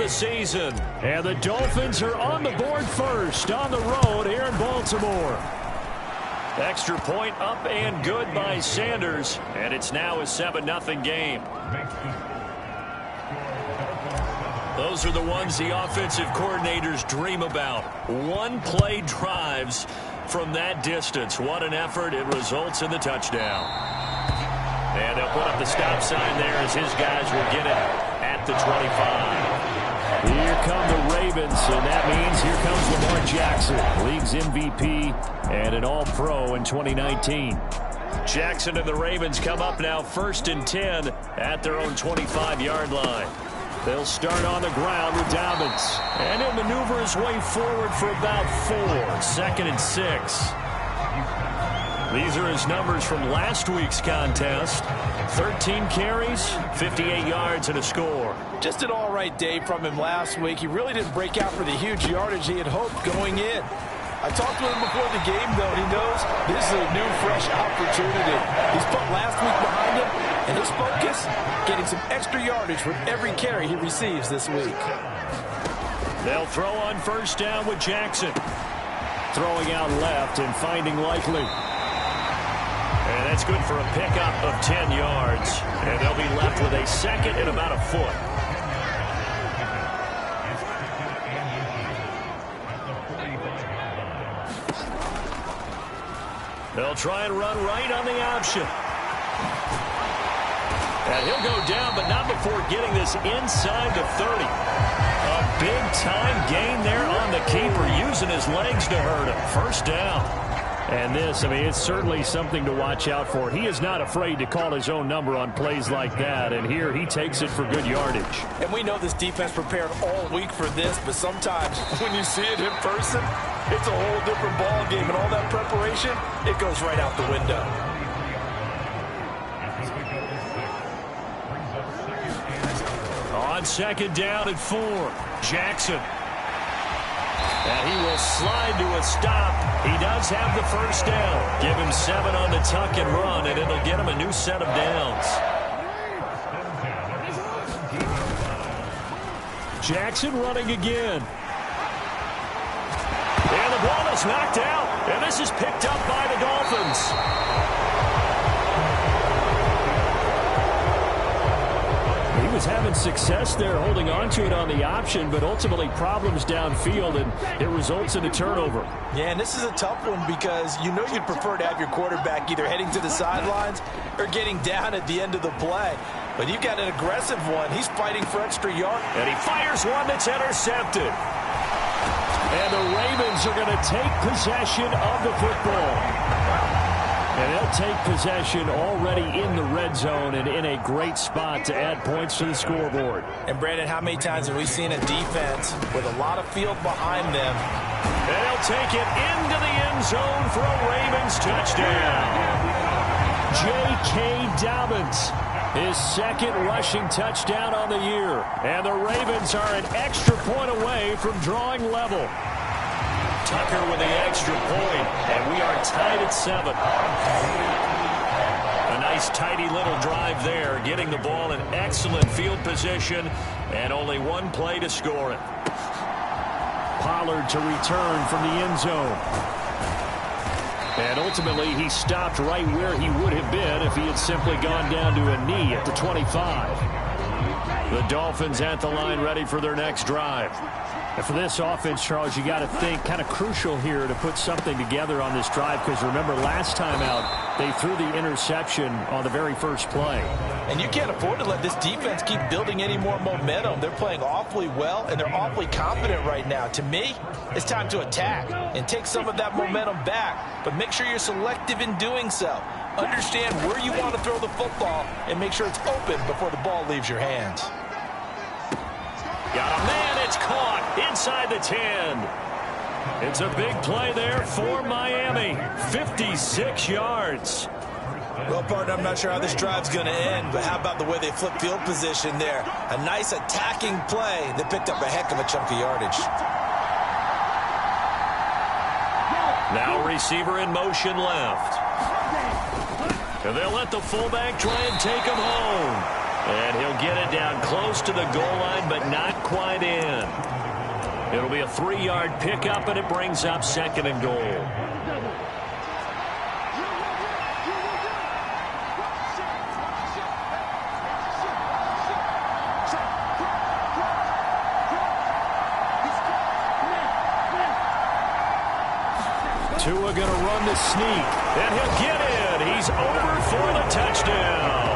the season. And the Dolphins are on the board first on the road here in Baltimore. Extra point up and good by Sanders. And it's now a 7-0 game. Those are the ones the offensive coordinators dream about. One-play drives from that distance. What an effort. It results in the touchdown. And they'll put up the stop sign there as his guys will get it at the 25. Here come the Ravens, and that means here comes Lamar Jackson, league's MVP and an All-Pro in 2019. Jackson and the Ravens come up now 1st and 10 at their own 25-yard line. They'll start on the ground with Dobbins. And he'll maneuver his way forward for about 4. 2nd and 6. These are his numbers from last week's contest. 13 carries, 58 yards, and a score. Just an all-right day from him last week. He really didn't break out for the huge yardage he had hoped going in. I talked with him before the game, though, and he knows this is a new, fresh opportunity. He's put last week behind him, and his focus, getting some extra yardage with every carry he receives this week. They'll throw on 1st down with Jackson. Throwing out left and finding Likely. And that's good for a pickup of 10 yards. And they'll be left with a 2nd and about a foot. They'll try and run right on the option. And he'll go down, but not before getting this inside the 30. A big-time gain there on the keeper, using his legs to hurt him. 1st down. And this, I mean, it's certainly something to watch out for. He is not afraid to call his own number on plays like that, and here he takes it for good yardage. And we know this defense prepared all week for this, but sometimes when you see it in person, it's a whole different ball game, and all that preparation, it goes right out the window. On 2nd down and 4, Jackson. And he will slide to a stop. He does have the 1st down. Give him 7 on the tuck and run, and it'll get him a new set of downs. Jackson running again. And the ball is knocked out. And this is picked up by the Dolphins. He was having success there holding on to it on the option, but ultimately problems downfield, and it results in a turnover. Yeah, and this is a tough one because you know you'd prefer to have your quarterback either heading to the sidelines or getting down at the end of the play. But you've got an aggressive one. He's fighting for extra yards. And he fires one that's intercepted. And the Ravens are going to take possession of the football. And they'll take possession already in the red zone and in a great spot to add points to the scoreboard. And, Brandon, how many times have we seen a defense with a lot of field behind them? And they'll take it into the end zone for a Ravens touchdown. J.K. Dobbins, his 2nd rushing touchdown on the year. And the Ravens are an extra point away from drawing level. Tucker with the extra point, and we are tied at 7. A nice tidy little drive there, getting the ball in excellent field position, and only one play to score it. Pollard to return from the end zone. And ultimately, he stopped right where he would have been if he had simply gone down to a knee at the 25. The Dolphins at the line ready for their next drive. And for this offense, Charles, you got to think kind of crucial here to put something together on this drive, because remember last time out they threw the interception on the very first play. And you can't afford to let this defense keep building any more momentum. They're playing awfully well, and they're awfully confident right now. To me, it's time to attack and take some of that momentum back, but make sure you're selective in doing so. Understand where you want to throw the football and make sure it's open before the ball leaves your hands. Got a man, it's caught inside the 10. It's a big play there for Miami. 56 yards. Well, partner, I'm not sure how this drive's going to end, but how about the way they flip field position there? A nice attacking play that picked up a heck of a chunk of yardage. Now receiver in motion left. And they'll let the fullback try and take him home. And he'll get it down close to the goal line, but not quite in. It'll be a 3-yard pickup, and it brings up 2nd and goal. Tua going to run the sneak, and he'll get in. He's over for the touchdown.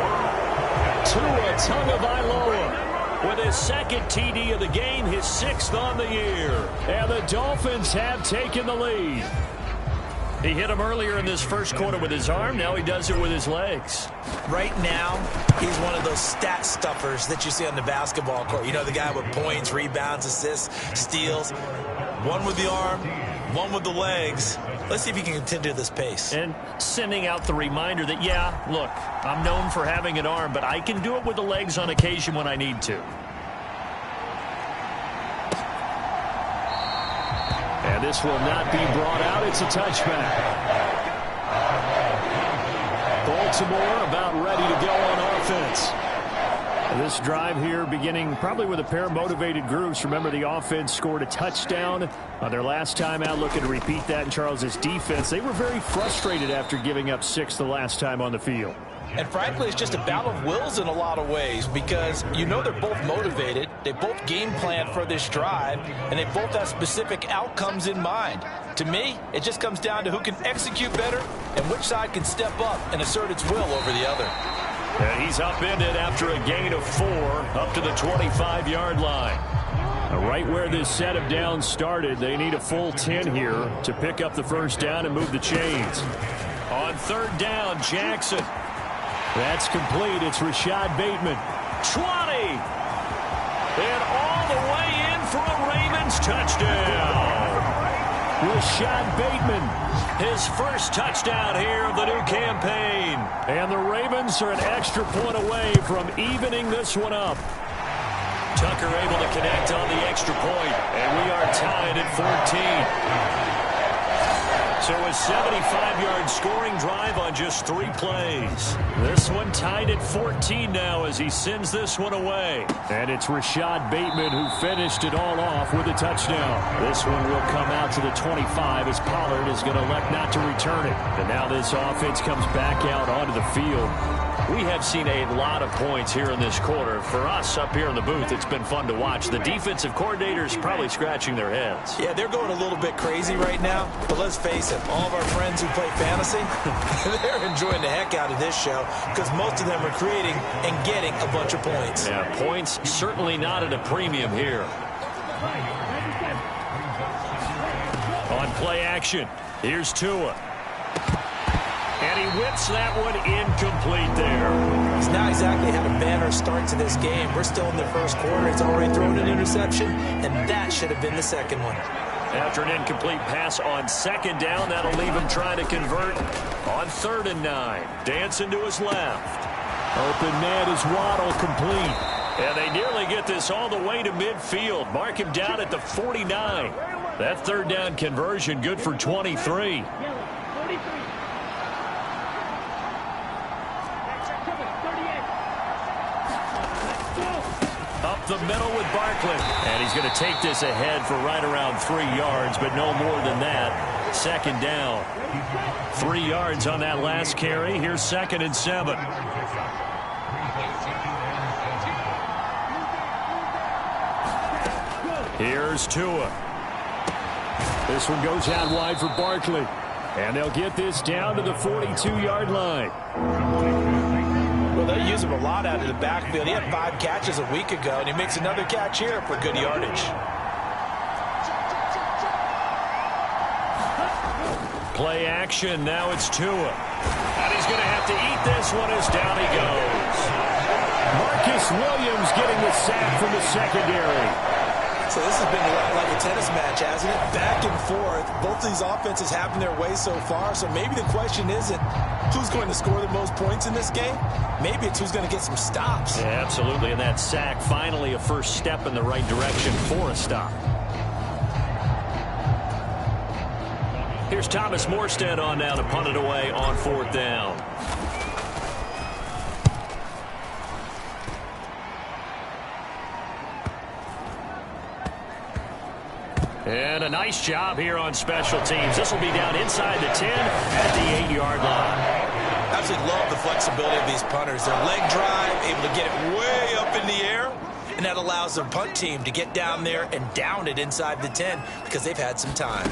Tua Tagovailoa with his 2nd TD of the game, his 6th on the year. And the Dolphins have taken the lead. He hit him earlier in this first quarter with his arm. Now he does it with his legs. Right now, he's one of those stat stuffers that you see on the basketball court. You know, the guy with points, rebounds, assists, steals. One with the arm, one with the legs. Let's see if he can continue this pace. And sending out the reminder that, yeah, look, I'm known for having an arm, but I can do it with the legs on occasion when I need to. And this will not be brought out. It's a touchback. Baltimore about ready to go on offense. This drive here beginning probably with a pair of motivated groups. Remember, the offense scored a touchdown on their last time out. Looking to repeat that in Charles' defense. They were very frustrated after giving up 6 the last time on the field. And frankly, it's just a battle of wills in a lot of ways because you know they're both motivated. They both game plan for this drive, and they both have specific outcomes in mind. To me, it just comes down to who can execute better and which side can step up and assert its will over the other. And he's upended after a gain of 4 up to the 25-yard line. Right where this set of downs started, they need a full 10 here to pick up the first down and move the chains. On 3rd down, Jackson. That's complete. It's Rashad Bateman. 20. And all the way in for a Ravens touchdown. Rashad Bateman. His first touchdown here of the new campaign. And the Ravens are an extra point away from evening this one up. Tucker able to connect on the extra point. And we are tied at 14. So a 75-yard scoring drive on just 3 plays. This one tied at 14 now as he sends this one away. And it's Rashad Bateman who finished it all off with a touchdown. This one will come out to the 25 as Pollard is going to elect not to return it. And now this offense comes back out onto the field. We have seen a lot of points here in this quarter. For us up here in the booth, it's been fun to watch. The defensive coordinators probably scratching their heads. Yeah, they're going a little bit crazy right now. But let's face it, all of our friends who play fantasy, they're enjoying the heck out of this show because most of them are creating and getting a bunch of points. Yeah, points certainly not at a premium here. On play action, here's Tua. And he whips that one incomplete there. He's not exactly had a banner start to this game. We're still in the first quarter. He's already thrown an interception, and that should have been the second one. After an incomplete pass on 2nd down, that'll leave him trying to convert on 3rd and 9. Dancing to his left. Open man is Waddle, complete. And they nearly get this all the way to midfield. Mark him down at the 49. That 3rd down conversion good for 23. Up the middle with Barkley. And he's going to take this ahead for right around 3 yards, but no more than that. 2nd down. 3 yards on that last carry. Here's 2nd and 7. Here's Tua. This one goes out wide for Barkley. And they'll get this down to the 42-yard line. Well, they use him a lot out of the backfield. He had 5 catches a week ago, and he makes another catch here for good yardage. Play action. Now it's Tua. And he's going to have to eat this one as down he goes. Marcus Williams getting the sack from the secondary. So this has been a lot like a tennis match, hasn't it? Back and forth. Both of these offenses having their way so far. So maybe the question isn't who's going to score the most points in this game. Maybe it's who's going to get some stops. Yeah, absolutely. And that sack, finally a first step in the right direction for a stop. Here's Thomas Morstead on now to punt it away on 4th down. And a nice job here on special teams. This will be down inside the 10 at the 8-yard line. I absolutely love the flexibility of these punters. Their leg drive, able to get it way up in the air, and that allows their punt team to get down there and down it inside the 10 because they've had some time.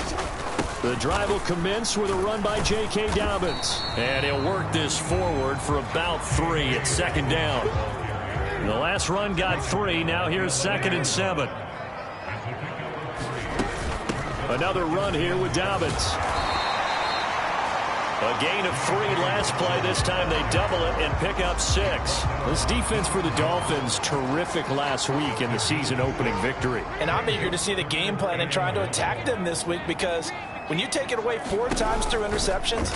The drive will commence with a run by J.K. Dobbins. And he'll work this forward for about 3 at second down. The last run got 3. Now here's 2nd and 7. Another run here with Dobbins. A gain of 3 last play. This time they double it and pick up 6. This defense for the Dolphins, terrific last week in the season opening victory. And I'm eager to see the game plan and trying to attack them this week, because when you take it away 4 times through interceptions,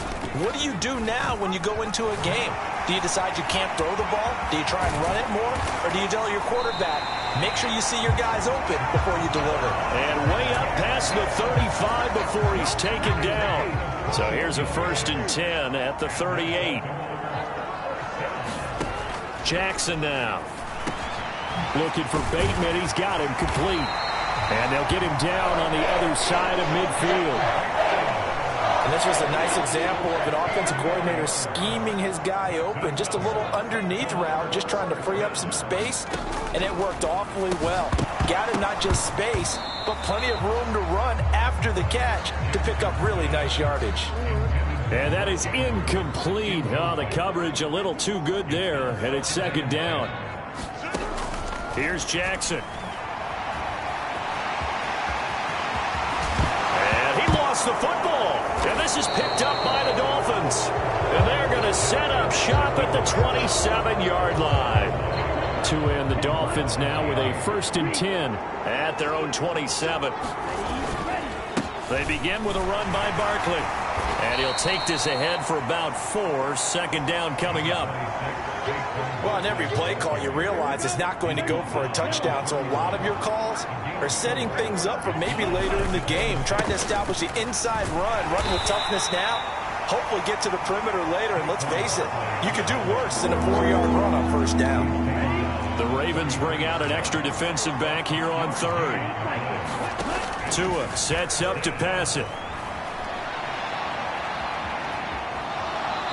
what do you do now when you go into a game? Do you decide you can't throw the ball? Do you try and run it more? Or do you tell your quarterback, make sure you see your guys open before you deliver? And way up past the 35 before he's taken down. So here's a 1st and 10 at the 38. Jackson now. Looking for Bateman. He's got him complete. And they'll get him down on the other side of midfield. And this was a nice example of an offensive coordinator scheming his guy open. Just a little underneath route, just trying to free up some space. And it worked awfully well. Got him not just space, but plenty of room to run after the catch to pick up really nice yardage. And that is incomplete. Oh, the coverage a little too good there. And it's 2nd down. Here's Jackson. And he lost the football. And this is picked up by the Dolphins. And they're going to set up shop at the 27-yard line. To end the Dolphins now with a 1st and 10 at their own 27. They begin with a run by Barkley. And he'll take this ahead for about 4. 2nd down coming up. Well, on every play call, you realize it's not going to go for a touchdown. So a lot of your calls are setting things up for maybe later in the game, trying to establish the inside run with toughness now, hopefully get to the perimeter later. And let's face it, you could do worse than a 4-yard run on 1st down. The Ravens bring out an extra defensive back here on 3rd. Tua sets up to pass it.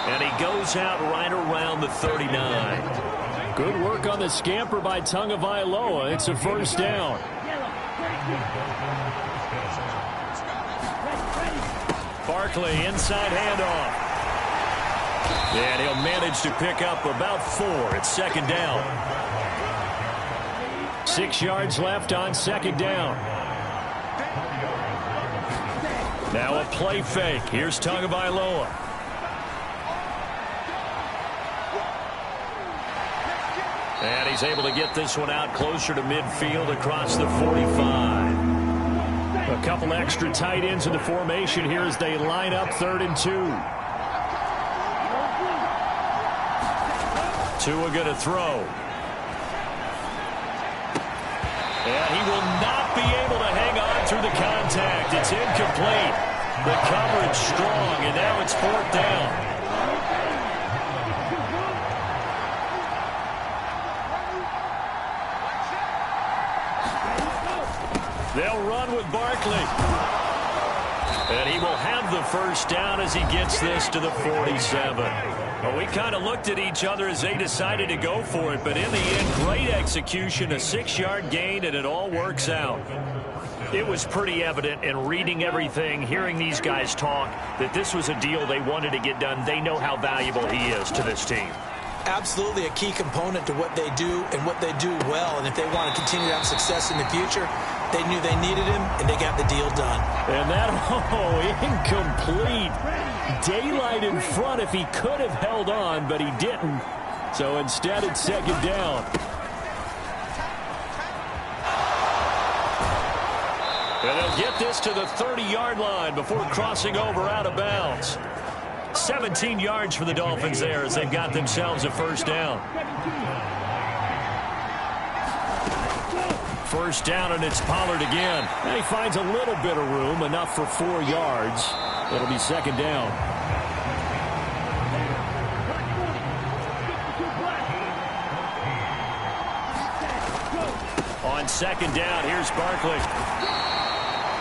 And he goes out right around the 39. Good work on the scamper by Tagovailoa. It's a 1st down. Barkley inside handoff. And he'll manage to pick up about 4 at 2nd down. 6 yards left on 2nd down. Now a play fake. Here's Tagovailoa. And he's able to get this one out closer to midfield across the 45. A couple extra tight ends in the formation here as they line up 3rd and 2. Tua going to throw. And he will not be able to hang on through the contact. It's incomplete. The coverage strong, and now it's 4th down. They'll run with Barkley. And he will have the 1st down as he gets this to the 47. Well, we kind of looked at each other as they decided to go for it, but in the end, great execution, a 6-yard gain, and it all works out. It was pretty evident in reading everything, hearing these guys talk, that this was a deal they wanted to get done. They know how valuable he is to this team. Absolutely a key component to what they do and what they do well, and if they want to continue to have success in the future, they knew they needed him, and they got the deal done. And that, incomplete. Daylight in front if he could have held on, but he didn't. So instead, it's 2nd down. And they'll get this to the 30-yard line before crossing over out of bounds. 17 yards for the Dolphins there as they've got themselves a 1st down. 1st down, and it's Pollard again. And he finds a little bit of room, enough for 4 yards. It'll be 2nd down. On 2nd down, here's Barkley.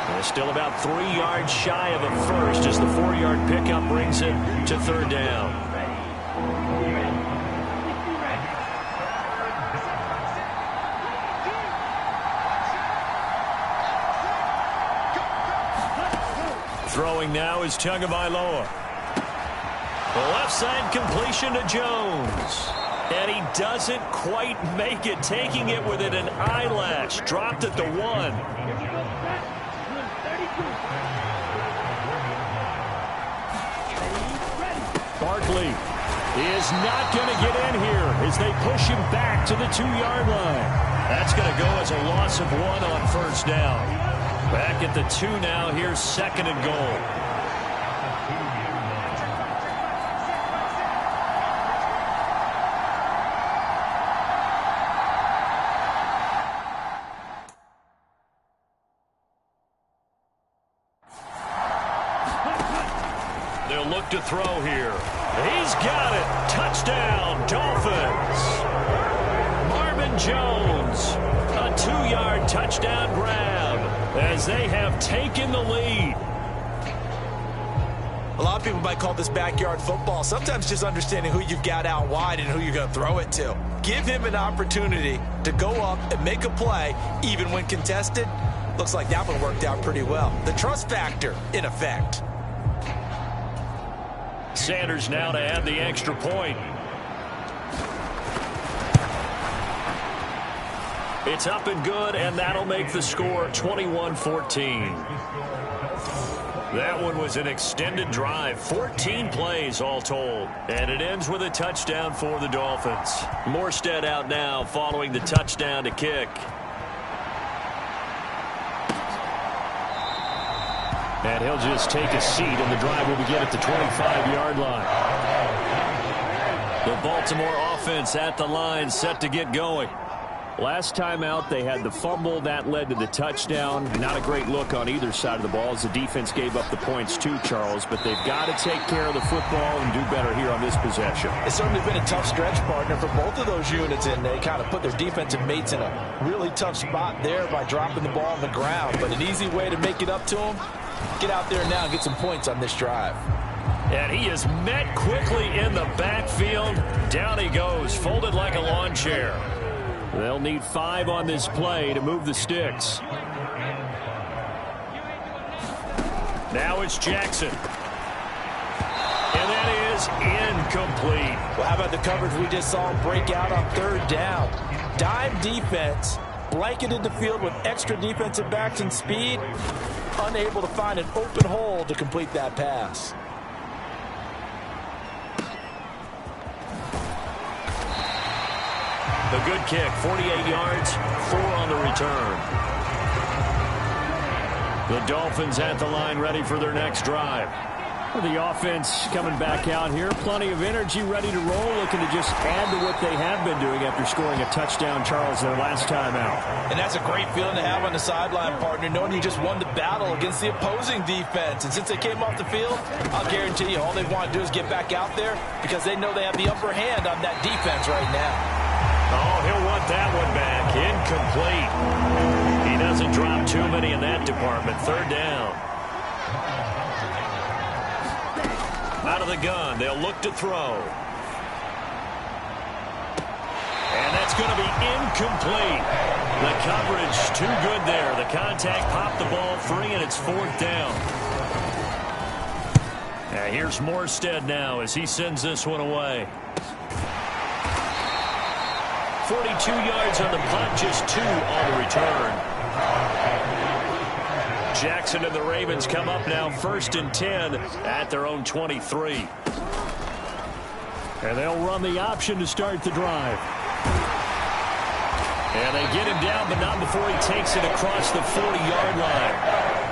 They're still about 3 yards shy of a first as the 4-yard pickup brings it to third down. Throwing now is Tagovailoa. The left side completion to Jones. And he doesn't quite make it, taking it within an eyelash. Dropped at the 1. Barkley is not going to get in here as they push him back to the 2-yard line. That's going to go as a loss of 1 on first down. Back at the 2 now. Here's 2nd and goal. They'll look to throw here. He's got it. Touchdown, Dolphins. Marvin Jones, a 2-yard touchdown grab as they have taken the lead. A lot of people might call this backyard football. Sometimes just understanding who you've got out wide and who you're going to throw it to. Give him an opportunity to go up and make a play, even when contested. Looks like that one worked out pretty well. The trust factor, in effect. Sanders now to add the extra point. It's up and good, and that'll make the score 21-14. That one was an extended drive, 14 plays all told, and it ends with a touchdown for the Dolphins. Morstead out now following the touchdown to kick. And he'll just take a seat, and the drive will begin at the 25-yard line. The Baltimore offense at the line, set to get going. Last time out, they had the fumble. That led to the touchdown. Not a great look on either side of the ball as the defense gave up the points too, Charles. But they've got to take care of the football and do better here on this possession. It's certainly been a tough stretch, partner, for both of those units, and they kind of put their defensive mates in a really tough spot there by dropping the ball on the ground. But an easy way to make it up to them, get out there now and get some points on this drive. And he is met quickly in the backfield. Down he goes, folded like a lawn chair. They'll need 5 on this play to move the sticks. Now it's Jackson. And that is incomplete. Well, how about the coverage we just saw break out on third down? Dime defense, blanketed the field with extra defensive backs and speed, unable to find an open hole to complete that pass. A good kick, 48 yards, 4 on the return. The Dolphins at the line, ready for their next drive. The offense coming back out here, plenty of energy, ready to roll, looking to just add to what they have been doing after scoring a touchdown, Charles, their last time out. And that's a great feeling to have on the sideline, partner, knowing you just won the battle against the opposing defense. And since they came off the field, I'll guarantee you all they want to do is get back out there because they know they have the upper hand on that defense right now. Oh, he'll want that one back. Incomplete. He doesn't drop too many in that department. Third down. Out of the gun. They'll look to throw. And that's going to be incomplete. The coverage too good there. The contact popped the ball free, and it's 4th down. And here's Morstead now as he sends this one away. 42 yards on the punt, just 2 on the return. Jackson and the Ravens come up now 1st and 10 at their own 23. And they'll run the option to start the drive. And they get him down, but not before he takes it across the 40-yard line.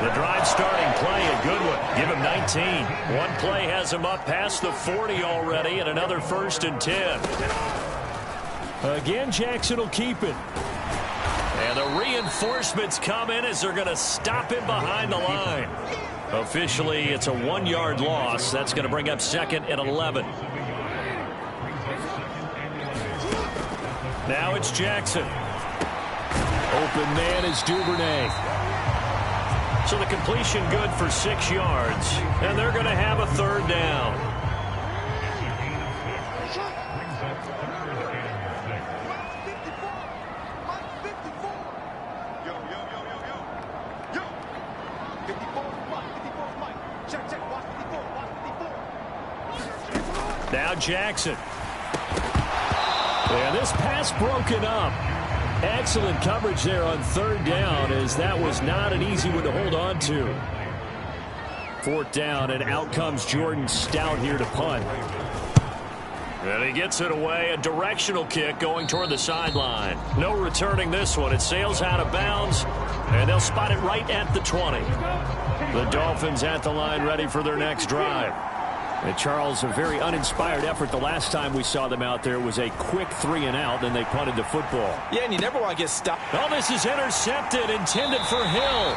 The drive starting play, a good one. Give him 19. One play has him up past the 40 already, and another 1st and 10. Again, Jackson will keep it. And the reinforcements come in as they're going to stop him behind the line. Officially, it's a 1-yard loss. That's going to bring up 2nd and 11. Now it's Jackson. Open man is Duvernay. So the completion good for 6 yards, and they're going to have a third down. Now Jackson. And this pass broken up. Excellent coverage there on third down, as that was not an easy one to hold on to. Fourth down, and out comes Jordan Stout here to punt. And he gets it away. A directional kick going toward the sideline. No returning this one. It sails out of bounds, and they'll spot it right at the 20. The Dolphins at the line, ready for their next drive. And Charles, a very uninspired effort the last time we saw them out there. It was a quick 3 and out, then they punted the football. Yeah, and you never want to get stopped. Oh, this is intercepted, intended for Hill.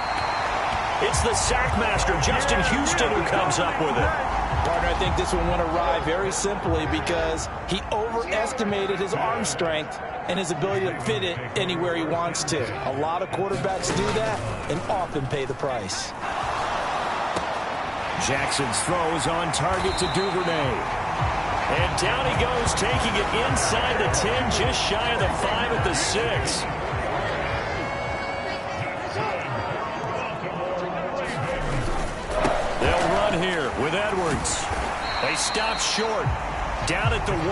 It's the sackmaster, Justin Houston, who comes up with it. Partner, I think this one went awry very simply because he overestimated his arm strength and his ability to fit it anywhere he wants to. A lot of quarterbacks do that and often pay the price. Jackson's throw is on target to Duvernay. And down he goes, taking it inside the 10, just shy of the 5 at the 6. They'll run here with Edwards. They stop short. Down at the 1.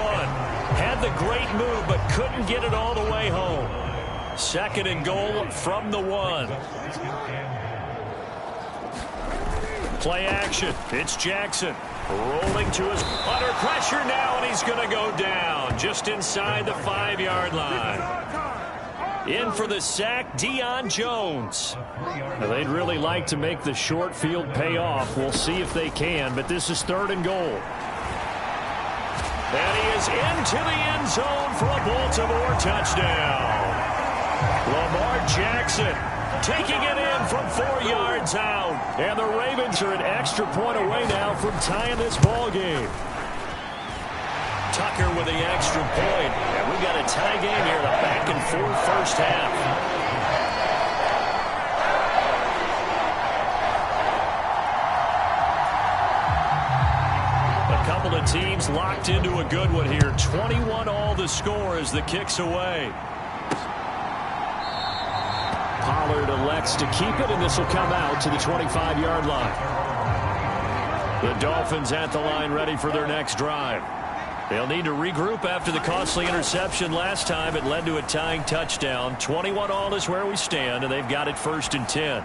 Had the great move, but couldn't get it all the way home. Second and goal from the 1. Play action. It's Jackson. Rolling to his under pressure now, and he's going to go down just inside the 5-yard line. In for the sack, Deion Jones. Now, they'd really like to make the short field pay off. We'll see if they can, but this is third and goal. And he is into the end zone for a Baltimore touchdown. Lamar Jackson taking it in from 4 yards out. And the Ravens are an extra point away now from tying this ball game. Tucker with the extra point. And we've got a tie game here, the back and forth first half. A couple of teams locked into a good one here. 21 all the score as the kick's away. Pollard elects to keep it, and this will come out to the 25-yard line. The Dolphins at the line, ready for their next drive. They'll need to regroup after the costly interception last time. It led to a tying touchdown. 21 all is where we stand, and they've got it 1st and 10.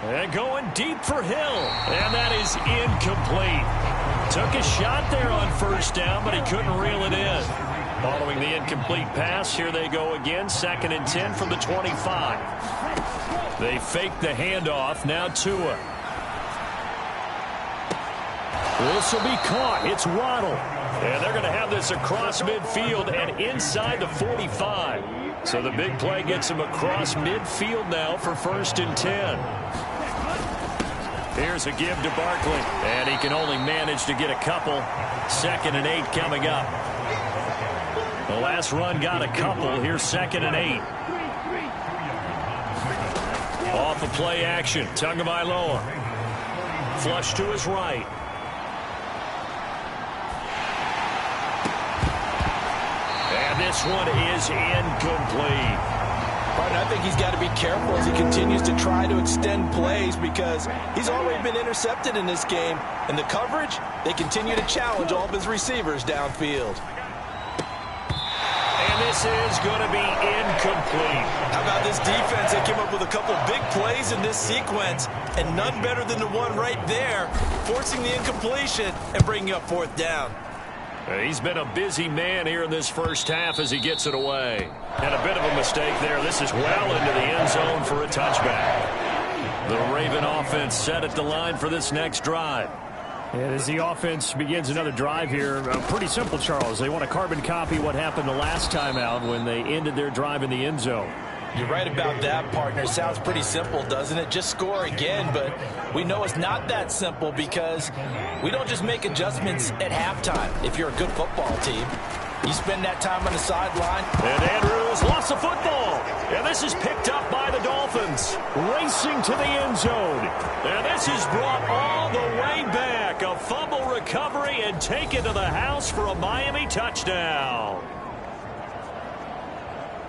And going deep for Hill, and that is incomplete. Took a shot there on first down, but he couldn't reel it in. Following the incomplete pass, here they go again. 2nd and 10 from the 25. They fake the handoff. Now Tua. This will be caught. It's Waddle. And they're going to have this across midfield and inside the 45. So the big play gets him across midfield now for 1st and 10. Here's a give to Barkley. And he can only manage to get a couple. 2nd and 8 coming up. The last run got a couple. Here's 2nd and 8. Off of play action. Tagovailoa. Flush to his right. And this one is incomplete. Partner, I think he's got to be careful as he continues to try to extend plays because he's already been intercepted in this game. And the coverage, they continue to challenge all of his receivers downfield. And this is going to be incomplete. How about this defense? They came up with a couple big plays in this sequence, and none better than the one right there, forcing the incompletion and bringing up 4th down. He's been a busy man here in this first half as he gets it away. And a bit of a mistake there. This is well into the end zone for a touchback. The Raven offense set at the line for this next drive. And as the offense begins another drive here, pretty simple, Charles. They want to carbon copy what happened the last time out when they ended their drive in the end zone. You're right about that, partner. Sounds pretty simple, doesn't it? Just score again, but we know it's not that simple because we don't just make adjustments at halftime if you're a good football team. You spend that time on the sideline. And Andrews lost the football. And this is picked up by the Dolphins racing to the end zone. And this is brought all the way back. A fumble recovery and taken to the house for a Miami touchdown.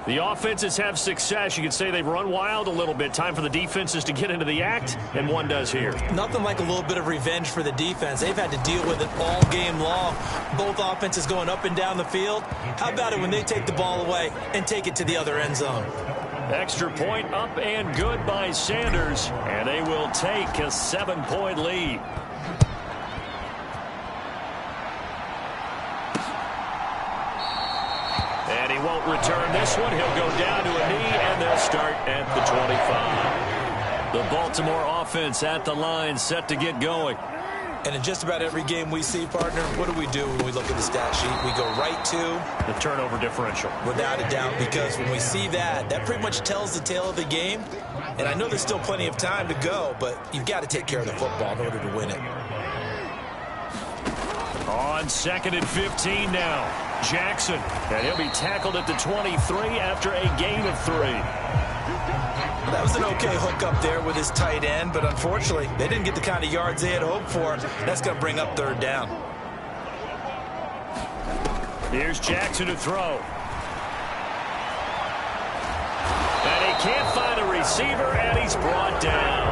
The offenses have success. You could say they've run wild a little bit. Time for the defenses to get into the act, and one does here. Nothing like a little bit of revenge for the defense. They've had to deal with it all game long. Both offenses going up and down the field. How about it when they take the ball away and take it to the other end zone? Extra point up and good by Sanders, and they will take a 7-point lead. And he won't return this one. He'll go down to a knee, and they'll start at the 25. The Baltimore offense at the line, set to get going. And in just about every game we see, partner, what do we do when we look at the stat sheet? We go right to the turnover differential. Without a doubt, because when we see that, that pretty much tells the tale of the game. And I know there's still plenty of time to go, but you've got to take care of the football in order to win it. On 2nd and 15 now. Jackson, and he'll be tackled at the 23 after a gain of 3. That was an okay hook up there with his tight end, but unfortunately, they didn't get the kind of yards they had hoped for. That's going to bring up 3rd down. Here's Jackson to throw. And he can't find a receiver, and he's brought down.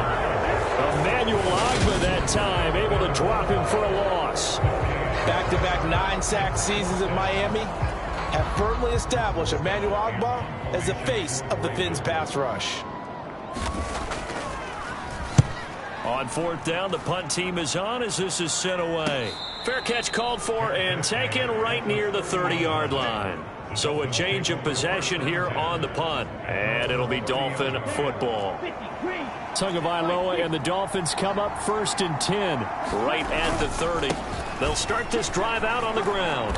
Emmanuel Ogbah that time, able to drop him for a loss. Back-to-back 9-sack seasons in Miami have firmly established Emmanuel Ogbah as the face of the Fins pass rush. On 4th down, the punt team is on as this is sent away. Fair catch called for and taken right near the 30-yard line. So a change of possession here on the punt, and it'll be Dolphin football. Tagovailoa and the Dolphins come up 1st and 10. Right at the 30. They'll start this drive out on the ground.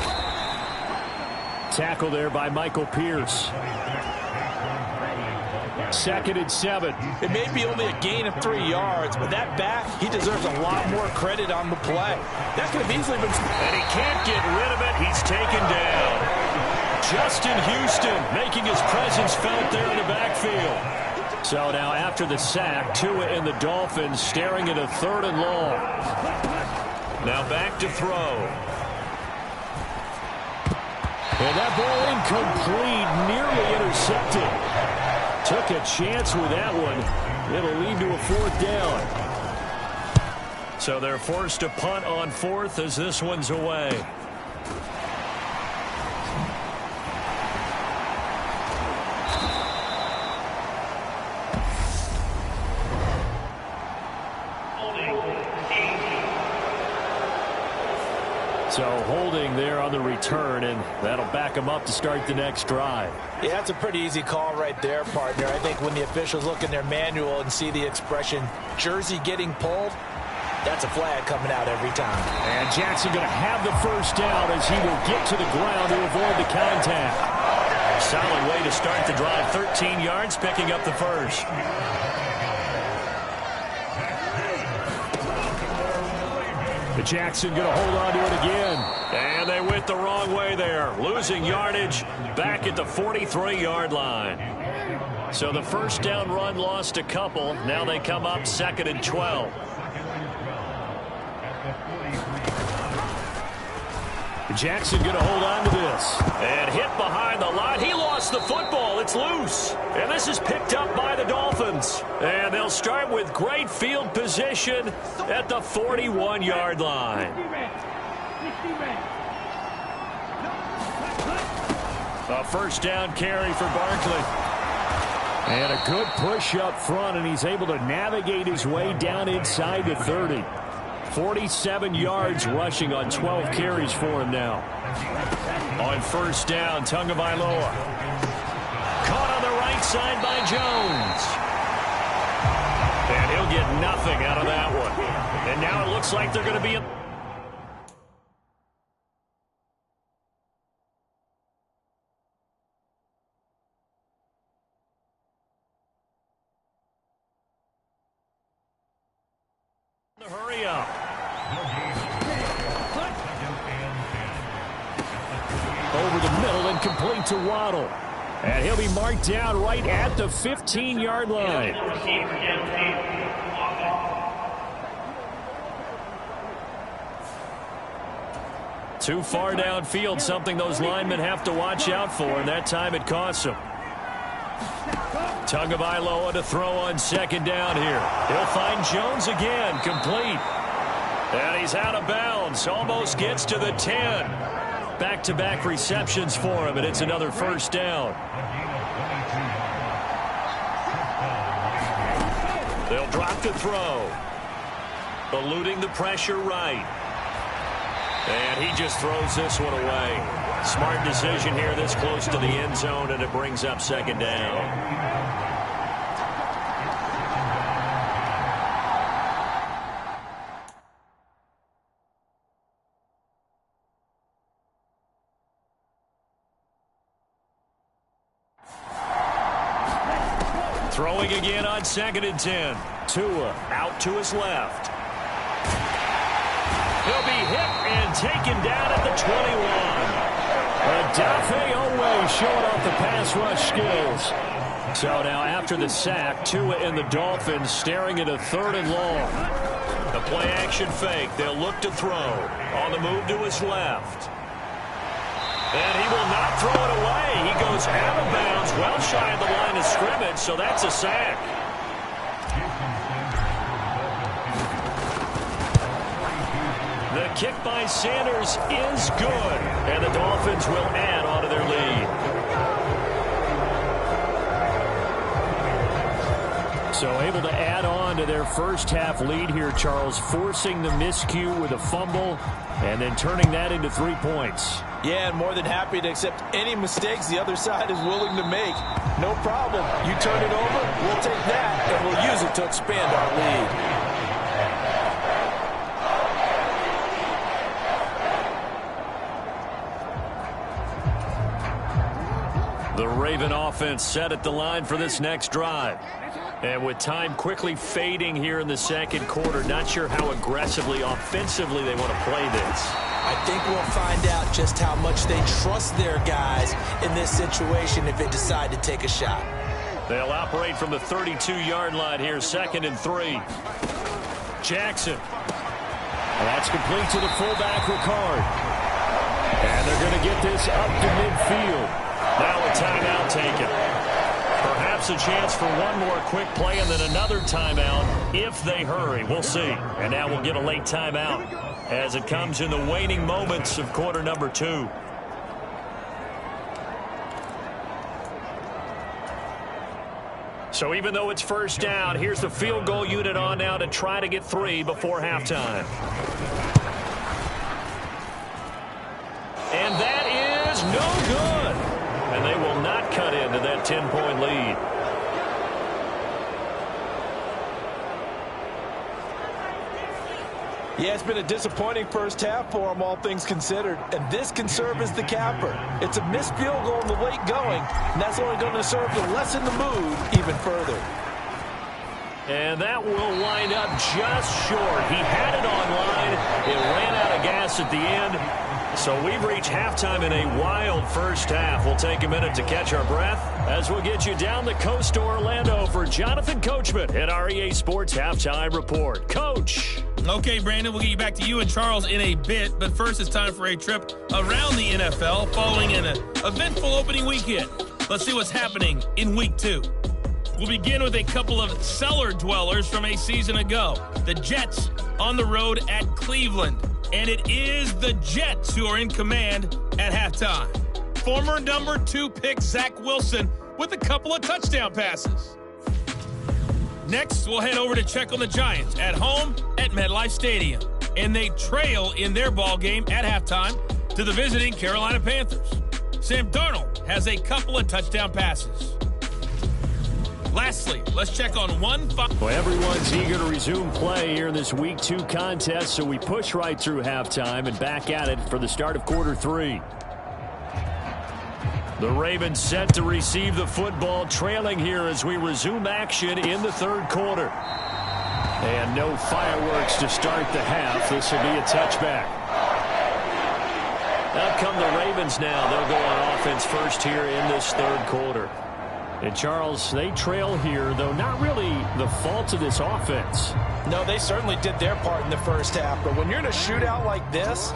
Tackle there by Michael Pierce. 2nd and 7. It may be only a gain of 3 yards, but that back, he deserves a lot more credit on the play. That could have easily been... And he can't get rid of it. He's taken down. Justin Houston making his presence felt there in the backfield. So now after the sack, Tua and the Dolphins staring at a 3rd and long. Now back to throw. And that ball incomplete, nearly intercepted. Took a chance with that one. It'll lead to a 4th down. So they're forced to punt on 4th as this one's away. So holding there on the return, and that'll back them up to start the next drive. Yeah, that's a pretty easy call right there, partner. I think when the officials look in their manual and see the expression jersey getting pulled, that's a flag coming out every time. And Jackson going to have the 1st down as he will get to the ground to avoid the contact. Solid way to start the drive. 13 yards, picking up the 1st. Jackson going to hold on to it again. And they went the wrong way there. Losing yardage back at the 43-yard line. So the 1st down run lost a couple. Now they come up 2nd and 12. Jackson going to hold on to this. And hit behind the line. He lost the football. It's loose. And this is picked up by the Dolphins. And they'll start with great field position at the 41-yard line. A 1st down carry for Barkley. And a good push up front, and he's able to navigate his way down inside the 30. 47 yards rushing on 12 carries for him now. On 1st down, Tagovailoa. Caught on the right side by Jones. And he'll get nothing out of that one. And now it looks like they're going to be in the hurry up. Over the middle and complete to Waddle. And he'll be marked down right at the 15-yard line. Too far downfield, something those linemen have to watch out for, and that time it costs them. Tagovailoa to throw on second down here. He'll find Jones again, complete. And he's out of bounds, almost gets to the 10. Back-to-back receptions for him, and it's another first down. They'll drop to throw. Eluding the pressure right. And he just throws this one away. Smart decision here this close to the end zone, and it brings up second down. Throwing again on 2nd and 10. Tua out to his left. He'll be hit and taken down at the 21. Odafe Oweh showing off the pass rush skills. So now after the sack, Tua and the Dolphins staring at a 3rd and long. The play action fake. They'll look to throw. On the move to his left. And he will not throw it away. He goes out of bounds, well shy of the line of scrimmage, so that's a sack. The kick by Sanders is good, and the Dolphins will add on to their lead. So able to add on to their first half lead here, Charles, forcing the miscue with a fumble and then turning that into 3 points. Yeah, and more than happy to accept any mistakes the other side is willing to make. No problem. You turn it over, we'll take that, and we'll use it to expand our lead. The Raven offense set at the line for this next drive. And with time quickly fading here in the second quarter, not sure how aggressively, offensively they want to play this. I think we'll find out just how much they trust their guys in this situation if they decide to take a shot. They'll operate from the 32-yard line here, 2nd and 3. Jackson. That's complete to the fullback, Ricard. And they're going to get this up to midfield. Now a timeout taken. Perhaps a chance for one more quick play and then another timeout if they hurry. We'll see. And now we'll get a late timeout as it comes in the waning moments of quarter number 2. So even though it's first down, here's the field goal unit on now to try to get 3 before halftime. And that is no good. And they will not cut into that 10-point lead. Yeah, it's been a disappointing first half for them, all things considered. And this can serve as the capper. It's a missed field goal in the late going, and that's only going to serve to lessen the mood even further. And that will wind up just short. He had it on line. It ran out of gas at the end. So we've reached halftime in a wild first half. We'll take a minute to catch our breath as we'll get you down the coast to Orlando for Jonathan Coachman at our EA Sports Halftime Report. Coach. Okay, Brandon, we'll get you back to you and Charles in a bit. But first, it's time for a trip around the NFL following an eventful opening weekend. Let's see what's happening in Week 2. We'll begin with a couple of cellar dwellers from a season ago. The Jets on the road at Cleveland. And it is the Jets who are in command at halftime. Former number 2 pick Zach Wilson with a couple of touchdown passes. Next, we'll head over to check on the Giants at home at MetLife Stadium. And they trail in their ball game at halftime to the visiting Carolina Panthers. Sam Darnold has a couple of touchdown passes. Lastly, let's check on well, everyone's eager to resume play here in this Week 2 contest, so we push right through halftime and back at it for the start of quarter 3. The Ravens set to receive the football, trailing here as we resume action in the third quarter. And no fireworks to start the half. This will be a touchback. Out come the Ravens now. They'll go on offense first here in this third quarter. And, Charles, they trail here, though not really the fault of this offense. No, they certainly did their part in the first half. But when you're in a shootout like this,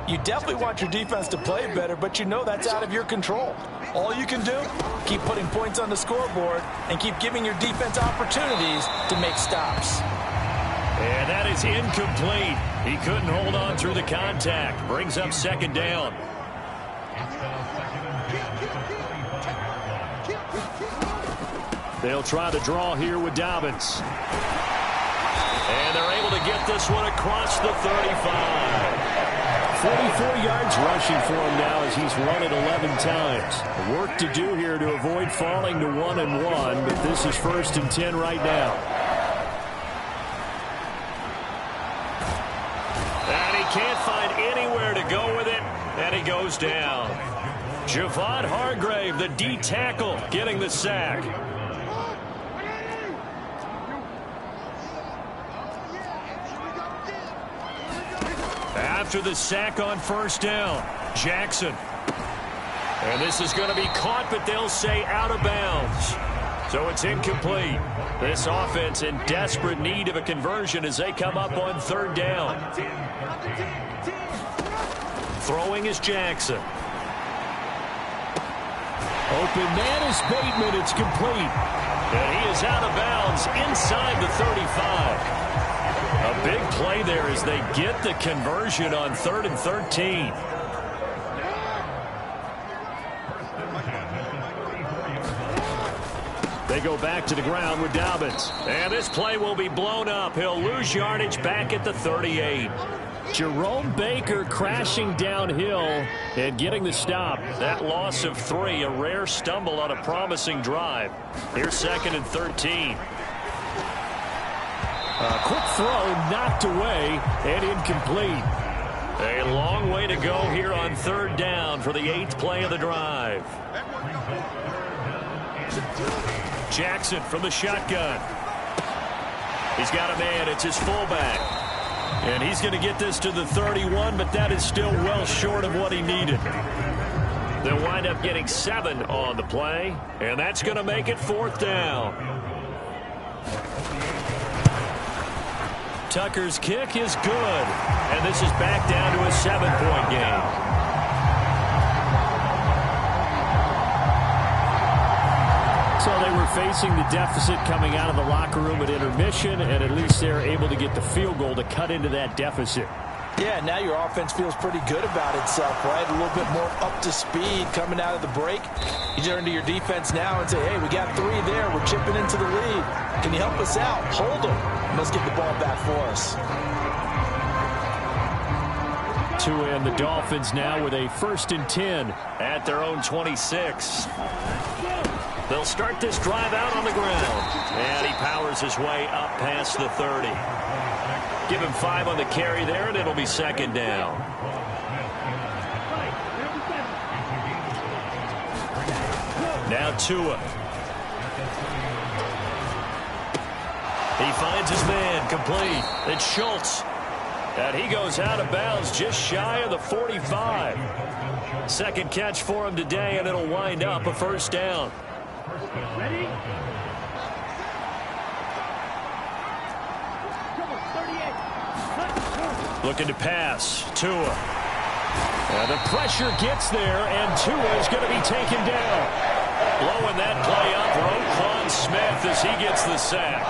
you definitely want your defense to play better, but you know that's out of your control. All you can do, keep putting points on the scoreboard and keep giving your defense opportunities to make stops. And that is incomplete. He couldn't hold on through the contact. Brings up second down. They'll try the draw here with Dobbins. And they're able to get this one across the 35. 44 yards rushing for him now as he's run it 11 times. Work to do here to avoid falling to 1-1, but this is 1st and 10 right now. And he can't find anywhere to go with it, and he goes down. Javon Hargrave, the D tackle, getting the sack. After the sack on first down, Jackson. And this is going to be caught, but they'll say out of bounds. So it's incomplete. This offense in desperate need of a conversion as they come up on third down. Throwing is Jackson. Open man is Bateman. It's complete. And he is out of bounds inside the 35. A big play there as they get the conversion on 3rd and 13. They go back to the ground with Dobbins. And this play will be blown up. He'll lose yardage back at the 38. Jerome Baker crashing downhill and getting the stop. That loss of 3, a rare stumble on a promising drive. Here's 2nd and 13. A quick throw knocked away and incomplete. A long way to go here on third down for the 8th play of the drive. Jackson from the shotgun. He's got a man. It's his fullback. And he's going to get this to the 31, but that is still well short of what he needed. They'll wind up getting 7 on the play, and that's going to make it 4th down. Tucker's kick is good, and this is back down to a 7-point game. So they were facing the deficit coming out of the locker room at intermission, and at least they're able to get the field goal to cut into that deficit. Yeah, now your offense feels pretty good about itself, right? A little bit more up to speed coming out of the break. You turn to your defense now and say, hey, we got 3 there. We're chipping into the lead. Can you help us out? Hold them. Let's get the ball back for us. Tua and the Dolphins now with a 1st and 10 at their own 26. They'll start this drive out on the ground. And he powers his way up past the 30. Give him 5 on the carry there, and it'll be 2nd down. Now Tua. He finds his man, complete. It's Schultz. And he goes out of bounds just shy of the 45. Second catch for him today, and it'll wind up a 1st down. Ready? Looking to pass. Tua. And the pressure gets there, and Tua is going to be taken down. Blowing that play up, Roquan Smith as he gets the sack.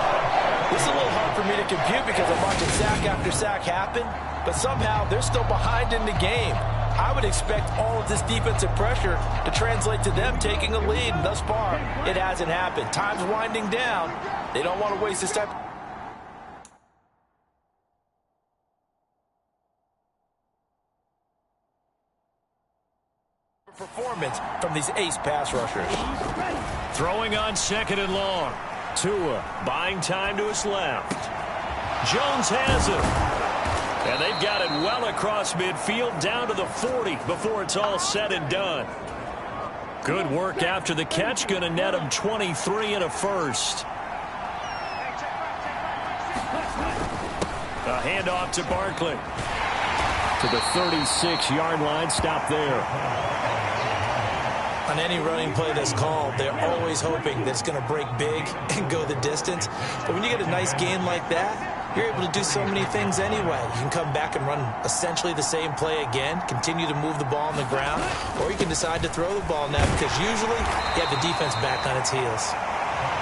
This is a little hard for me to compute because I'm watching sack after sack happen, but somehow they're still behind in the game. I would expect all of this defensive pressure to translate to them taking a lead, and thus far, it hasn't happened. Time's winding down. They don't want to waste this time. Performance from these ace pass rushers. Throwing on 2nd and long. Tua buying time to his left. Jones has it. And they've got it well across midfield down to the 40 before it's all said and done. Good work after the catch. Going to net him 23 and a 1st. A handoff to Barkley. to the 36-yard line. Stop there. On any running play that's called, they're always hoping that it's going to break big and go the distance. But when you get a nice gain like that, you're able to do so many things anyway. You can come back and run essentially the same play again, continue to move the ball on the ground, or you can decide to throw the ball now because usually you have the defense back on its heels.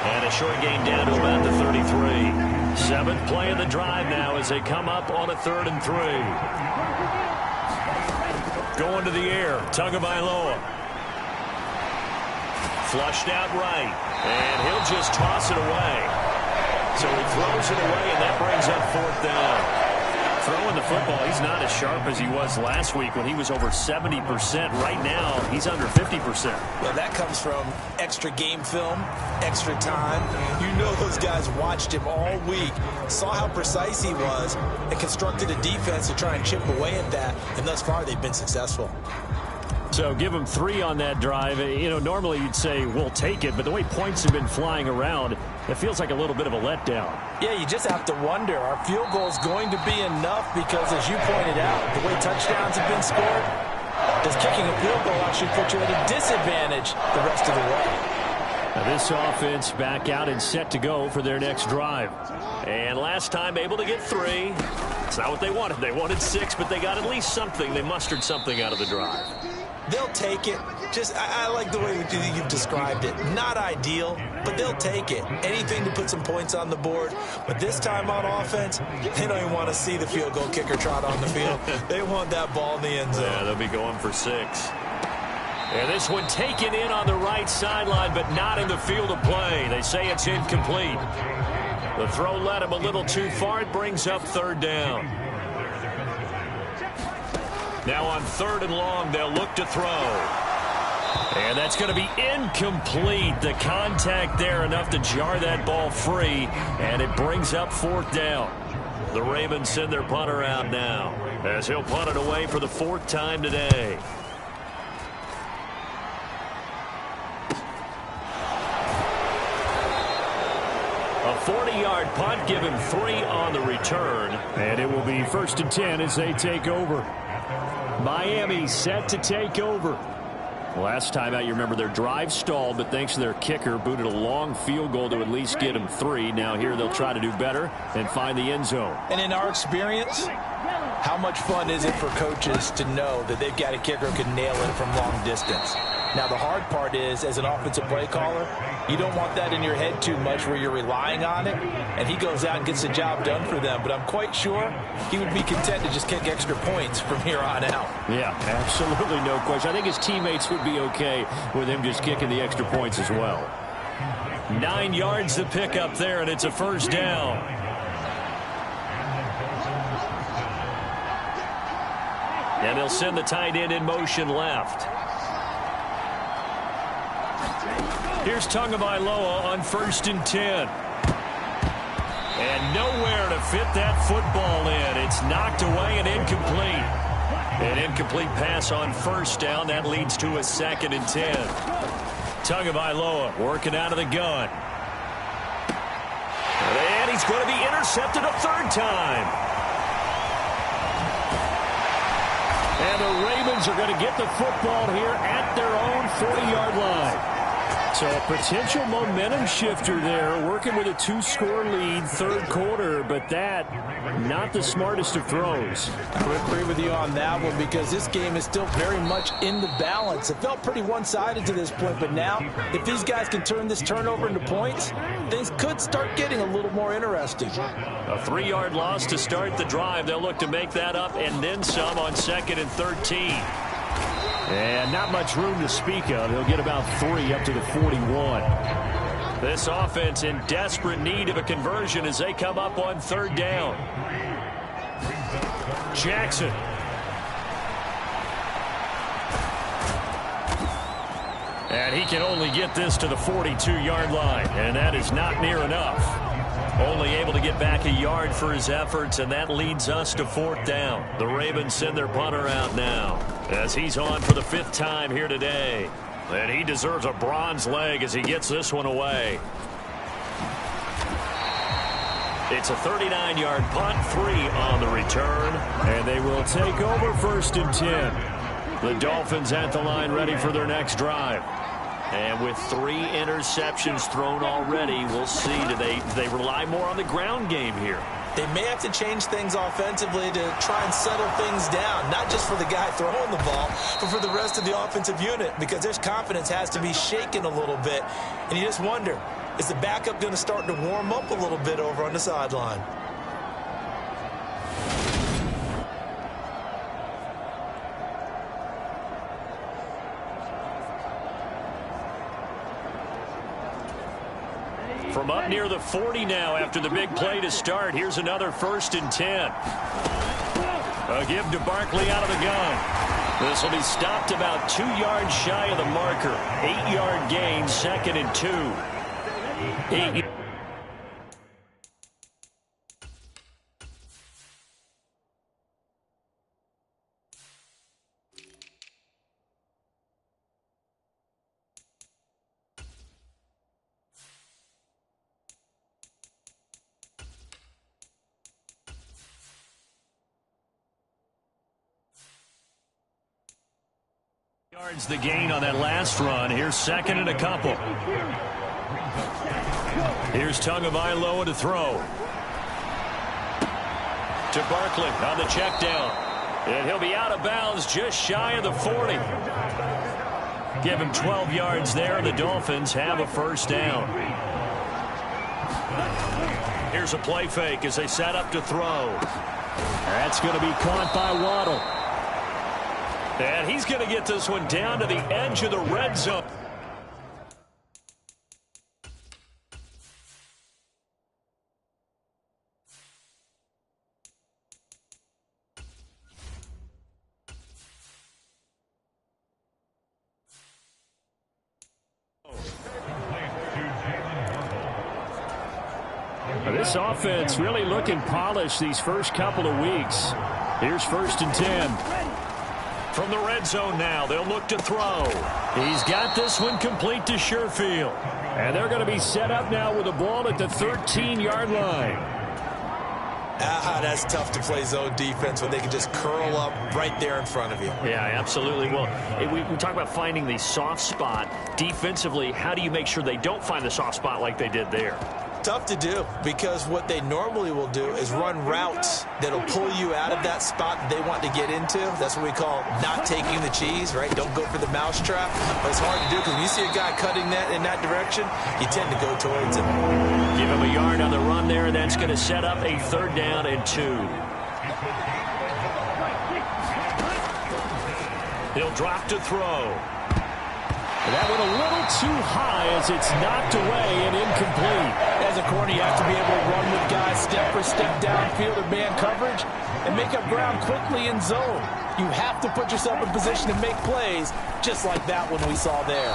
And a short gain down to about the 33. Seventh play of the drive now as they come up on a 3rd and 3. Going to the air, Tagovailoa. Flushed out right, and he'll just toss it away. So he throws it away, and that brings up 4th down. Throwing the football, he's not as sharp as he was last week when he was over 70%. Right now, he's under 50%. Well, that comes from extra game film, extra time. You know those guys watched him all week, saw how precise he was, and constructed a defense to try and chip away at that, and thus far they've been successful. So give them 3 on that drive. You know, normally you'd say we'll take it, but the way points have been flying around, it feels like a little bit of a letdown. Yeah, you just have to wonder, are field goals going to be enough? Because as you pointed out, the way touchdowns have been scored, does kicking a field goal actually put you at a disadvantage the rest of the way? Now this offense back out and set to go for their next drive. And last time able to get 3. It's not what they wanted. They wanted 6, but they got at least something. They mustered something out of the drive. They'll take it. I like the way you've described it. Not ideal, but they'll take it. Anything to put some points on the board. But this time on offense, they don't even want to see the field goal kicker trot on the field. They want that ball in the end zone. Yeah, they'll be going for 6. And this one taken in on the right sideline, but not in the field of play. They say it's incomplete. The throw led him a little too far. It brings up 3rd down. Now on 3rd and long, they'll look to throw. And that's going to be incomplete. The contact there enough to jar that ball free, and it brings up 4th down. The Ravens send their punter out now as he'll punt it away for the 4th time today. A 40-yard punt, give him 3 on the return. And it will be 1st and 10 as they take over. Miami set to take over. Last time out, you remember their drive stalled, but thanks to their kicker, booted a long field goal to at least get them 3. Now here they'll try to do better and find the end zone. And in our experience, how much fun is it for coaches to know that they've got a kicker who can nail it from long distance? Now, the hard part is, as an offensive play caller, you don't want that in your head too much where you're relying on it, and he goes out and gets the job done for them. But I'm quite sure he would be content to just kick extra points from here on out. Yeah, absolutely no question. I think his teammates would be okay with him just kicking the extra points as well. 9 yards to pick up there, and it's a 1st down. And they'll send the tight end in motion left. Here's Tagovailoa on 1st and 10. And nowhere to fit that football in. It's knocked away and incomplete. An incomplete pass on 1st down. That leads to a 2nd and 10. Tagovailoa working out of the gun. And he's going to be intercepted a 3rd time. And the Ravens are going to get the football here at their own 40-yard line. So a potential momentum shifter there, working with a 2-score lead, 3rd quarter, but that, not the smartest of throws. I would agree with you on that one because this game is still very much in the balance. It felt pretty one-sided to this point, but now, if these guys can turn this turnover into points, things could start getting a little more interesting. A 3-yard loss to start the drive. They'll look to make that up and then some on 2nd and 13. And not much room to speak of. He'll get about 3 up to the 41. This offense in desperate need of a conversion as they come up on 3rd down. Jackson. And he can only get this to the 42-yard line, and that is not near enough. Only able to get back a yard for his efforts, and that leads us to 4th down. The Ravens send their punter out now as he's on for the 5th time here today. And he deserves a bronze leg as he gets this one away. It's a 39-yard punt, 3 on the return. And they will take over 1st and 10. The Dolphins at the line ready for their next drive. And with 3 interceptions thrown already, we'll see. Do they rely more on the ground game here? They may have to change things offensively to try and settle things down, not just for the guy throwing the ball, but for the rest of the offensive unit, because their confidence has to be shaken a little bit. And you just wonder, is the backup going to start to warm up a little bit over on the sideline? From up near the 40 now after the big play to start. Here's another 1st and 10. A give to Barkley out of the gun. This will be stopped about 2 yards shy of the marker. 8-yard gain, 2nd and 2. 8 yards the gain on that last run. Here's 2nd and a couple. Here's Tagovailoa to throw. To Barkley on the check down. And he'll be out of bounds just shy of the 40. Give him 12 yards there. The Dolphins have a 1st down. Here's a play fake as they set up to throw. That's going to be caught by Waddle. And he's going to get this one down to the edge of the red zone. This offense really looking polished these first couple of weeks. Here's 1st and 10. From the red zone now, they'll look to throw. He's got this one complete to Sherfield. And they're going to be set up now with the ball at the 13-yard line. That's tough to play zone defense when they can just curl up right there in front of you. Yeah, absolutely. Well, we talk about finding the soft spot. Defensively, how do you make sure they don't find the soft spot like they did there? Tough to do, because what they normally will do is run routes that'll pull you out of that spot that they want to get into. That's what we call not taking the cheese, right? Don't go for the mousetrap. But it's hard to do because when you see a guy cutting that in that direction, you tend to go towards him. Give him a yard on the run there. That's going to set up a 3rd down and 2. He'll drop to throw. That went a little too high as it's knocked away and incomplete. As a corner, you have to be able to run with guys step for step downfield or man coverage and make up ground quickly in zone. You have to put yourself in position to make plays just like that one we saw there.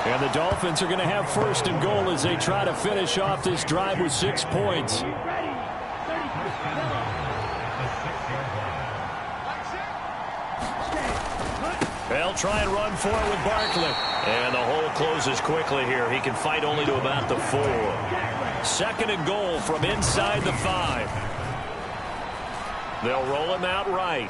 And the Dolphins are going to have 1st and goal as they try to finish off this drive with 6 points. They'll try and run for it with Barkley. And the hole closes quickly here. He can fight only to about the 4. 2nd and goal from inside the 5. They'll roll him out right.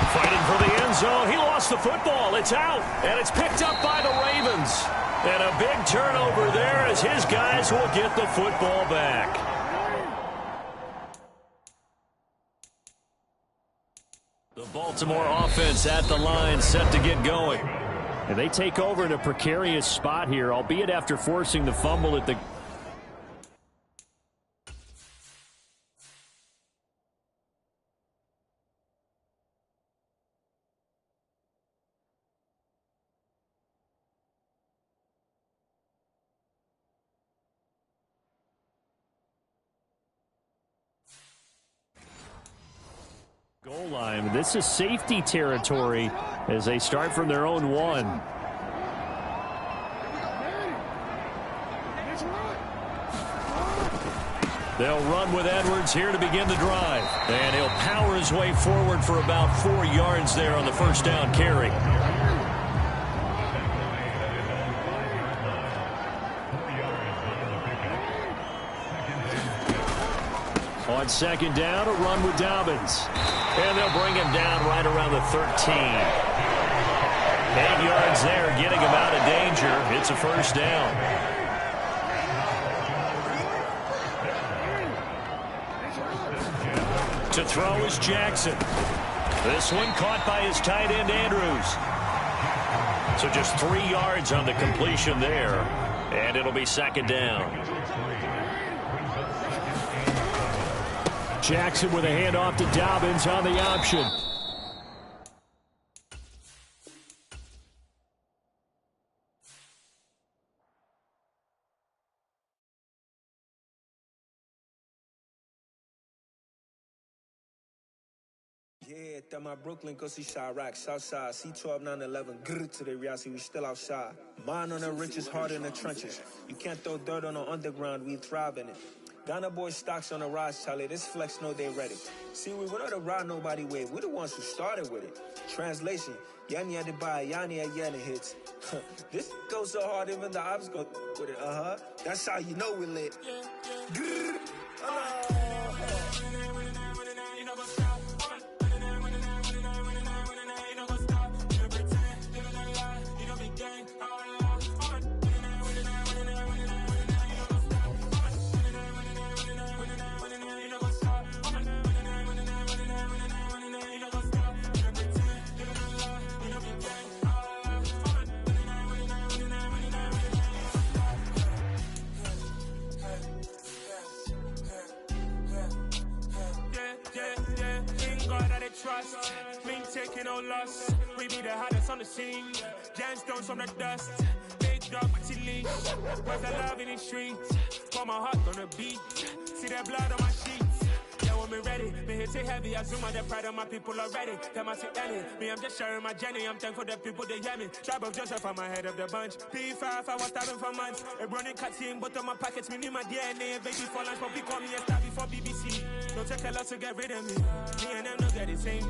Fighting for the end zone. He lost the football. It's out. And it's picked up by the Ravens. And a big turnover there as his guys will get the football back. The Baltimore offense at the line, set to get going. And they take over in a precarious spot here, albeit after forcing the fumble at the... goal line. This is safety territory as they start from their own 1. They'll run with Edwards here to begin the drive. And he'll power his way forward for about 4 yards there on the 1st down carry. On second down, a run with Dobbins. And they'll bring him down right around the 13. 8 yards there, getting him out of danger. It's a first down. To throw is Jackson. This one caught by his tight end, Andrews. So just 3 yards on the completion there, and it'll be second down. Jackson with a handoff to Dobbins on the option. Yeah, that my Brooklyn, go see Chirac, Southside, C12, 911, grrr to the reality, we still outside. Mine on the riches, hard in the trenches. You can't throw dirt on the underground, we thrive in it. Ghana boys stocks on the rise, Charlie, this flex know they ready. See, we not the ride nobody wave, we the ones who started with it. Translation, Yanni had to buy, Yanni had Yanni hits. This goes so hard, even the ops go with it, That's how you know we lit. Grrr, trust, we ain't taking no loss. We be the hottest on the scene. Gemstones from the dust. Big dog, but he leash. Where's the love in the streets? Pour my heart on the beat. See that blood on my sheets. Yeah, when me ready, me hit it heavy. I zoom on the pride of my people already. Them I see any. Me, I'm just sharing my journey. I'm thankful that people they hear me. Tribe of Joseph, I'm ahead of the bunch. P5, I was starving for months. A running cut team, but on my pockets, me need my DNA. Baby for lunch, but we call me a star before BBC. Don't take a lot to get rid of me. Me and them don't get the same.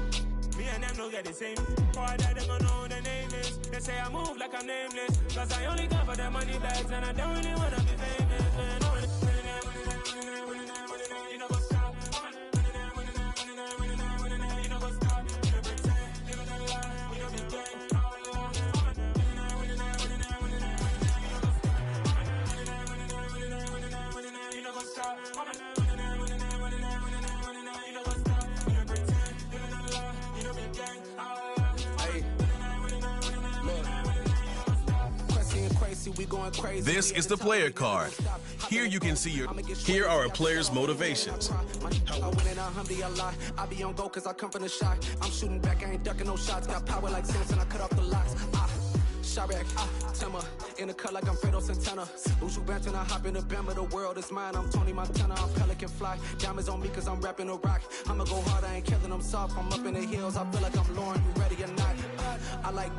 Me and them don't get the same. For that, they gon' know who the name is. They say I move like I'm nameless. Cause I only come for the money bags. And I don't really wanna be famous, man. You know what's up. You know what's up. You know pretend. You know the lie. We don't be gang. You know what's up. This is the player card. Here you can see here are a player's motivations. I be on go cause I come from the shot. I'm shooting back, I ain't ducking no shots. Got power like Samson, I cut off the locks. Chirac, Timmer, in the cut like I'm Fredo Santana. Ushu Banton, I hop in the Bama, the world is mine. I'm Tony Montana, I'm Pelican Fly. Diamonds on me cause I'm rapping a rock. I'ma go hard, I ain't killing them soft. I'm up in the hills, I feel like I'm Lauren, you ready or not? I like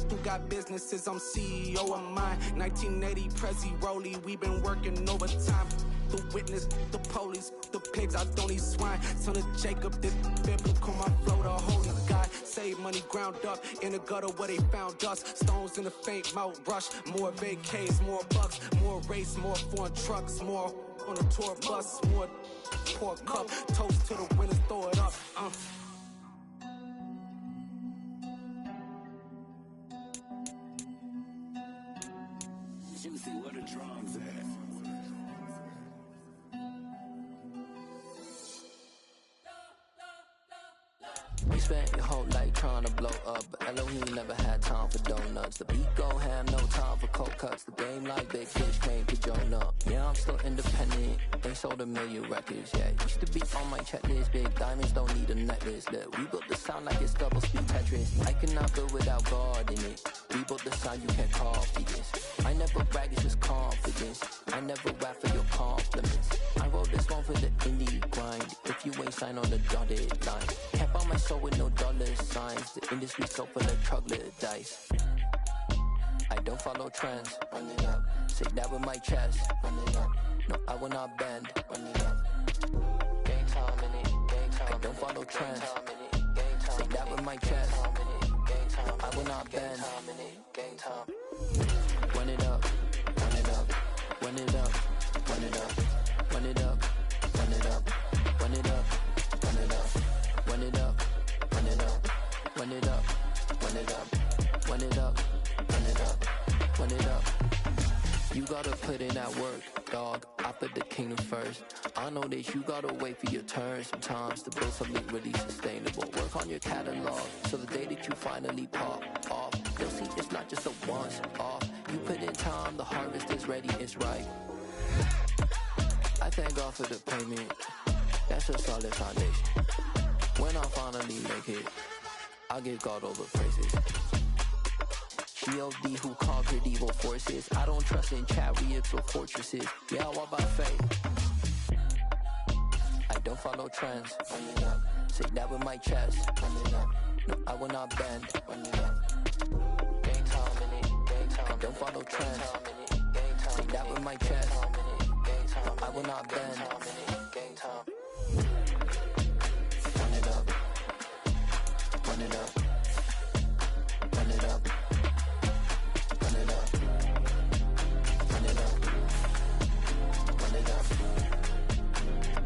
who got businesses, I'm CEO of mine. 1980 Prezi Rolly, we been working overtime. The witness, the police, the pigs, I don't eat swine. Son of Jacob, this biblical, my flow, the holy God. Save money ground up in the gutter where they found us. Stones in the faint mouth rush. More vacays, more bucks, more race, more foreign trucks, more on a tour bus, more pork cup. Toast to the winners, throw it up. Juicy, where the drums at? We spent your whole life trying to blow up, but Elohim never had time for donuts. The beat go ham, no time for cold cuts. The game like big fish came to Jonah. Yeah, I'm still independent. They sold 1 million records, yeah. Used to be on my checklist. Big diamonds don't need a necklace. Look, we built the sound like it's double speed Tetris. I cannot build without God in it. We built the sound you can't copy this. I never brag, it's just confidence. I never rap for your compliments. I wrote this one for the indie grind. If you ain't signed on the dotted line, can't buy my soul with no dollar signs. The industry so full of troglodytes. I don't follow trends. Run it up. Say that with my chest. Run it up. No, I will not bend. Run it up. Gang time in it. Gang time. I don't follow trends. Say that with my chest. No, I will not bend. Gang time. Run it up. Run it up. Run it up. Run it up. Run it up. Run it up. Run it up. gotta put in that work, dog. I put the kingdom first. I know that you gotta wait for your turn sometimes to build something really sustainable. Work on your catalog, so the day that you finally pop off, you'll see it's not just a once off. You put in time, the harvest is ready, it's right. I thank God for the payment. That's a solid foundation. When I finally make it, I give God all the praises. G.O.D. who conquered evil forces. I don't trust in chariots or fortresses. Yeah, I walk by faith. I don't follow trends. Say that with my chest. No, I will not bend. I don't follow trends. Say that with my chest. I will not bend. Run it up. Run it up. Run it up. Run it up. Run it up. Run it up.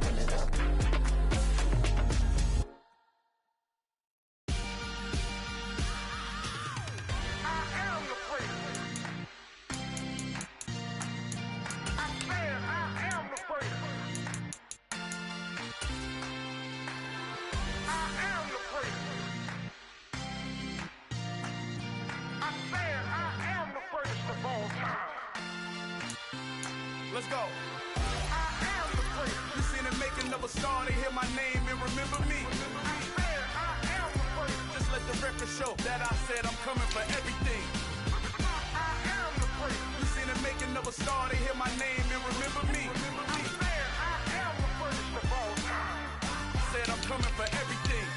Run it up. I am the prince. I said I am the prince. I am the prince. I said I am the greatest of all time. Let's go. I am the prince. You seen it making of a star, they hear my name and remember me. I said I am the prince. Just let the record show that I said I'm coming for everything. I am the prince. You seen it making of a star, they hear my name and remember me. I said I am the greatest of all time. Said I'm coming for everything.